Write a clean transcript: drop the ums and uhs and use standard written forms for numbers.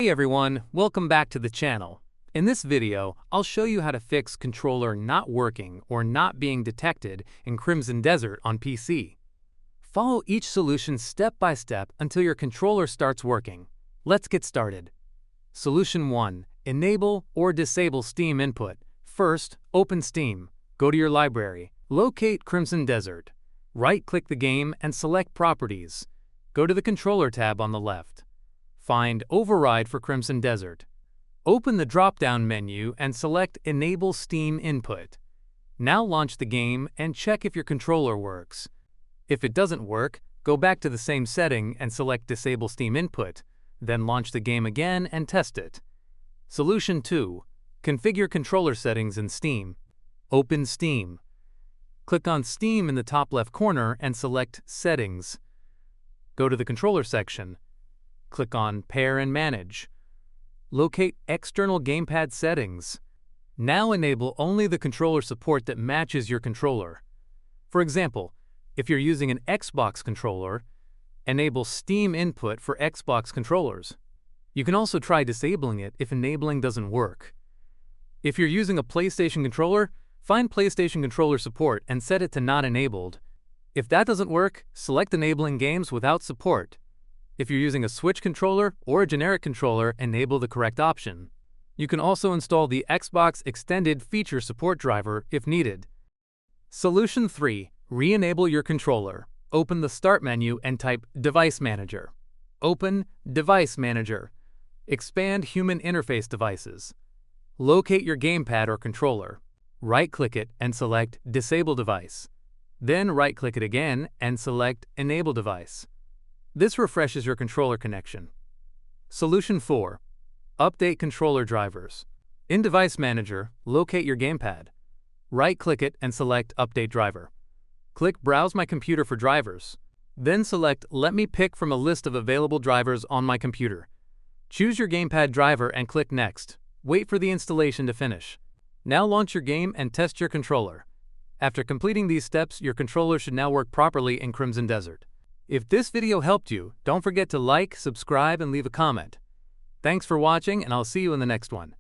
Hey everyone, welcome back to the channel. In this video, I'll show you how to fix controller not working or not being detected in Crimson Desert on PC. Follow each solution step by step until your controller starts working. Let's get started. Solution 1. Enable or disable Steam input. First, open Steam. Go to your library. Locate Crimson Desert. Right-click the game and select Properties. Go to the Controller tab on the left. Find Override for Crimson Desert. Open the drop-down menu and select Enable Steam Input. Now launch the game and check if your controller works. If it doesn't work, go back to the same setting and select Disable Steam Input. Then launch the game again and test it. Solution 2. Configure controller settings in Steam. Open Steam. Click on Steam in the top left corner and select Settings. Go to the Controller section. Click on Pair and Manage. Locate External Gamepad Settings. Now enable only the controller support that matches your controller. For example, if you're using an Xbox controller, enable Steam Input for Xbox controllers. You can also try disabling it if enabling doesn't work. If you're using a PlayStation controller, find PlayStation controller support and set it to Not Enabled. If that doesn't work, select Enabling games without support. If you're using a Switch controller or a generic controller, enable the correct option. You can also install the Xbox Extended Feature Support driver if needed. Solution 3. Re-enable your controller. Open the Start menu and type Device Manager. Open Device Manager. Expand Human Interface Devices. Locate your gamepad or controller. Right-click it and select Disable Device. Then right-click it again and select Enable Device. This refreshes your controller connection. Solution 4. Update controller drivers. In Device Manager, locate your gamepad. Right-click it and select Update Driver. Click Browse My Computer for drivers. Then select Let me pick from a list of available drivers on my computer. Choose your gamepad driver and click Next. Wait for the installation to finish. Now launch your game and test your controller. After completing these steps, your controller should now work properly in Crimson Desert. If this video helped you, don't forget to like, subscribe, and leave a comment. Thanks for watching, and I'll see you in the next one.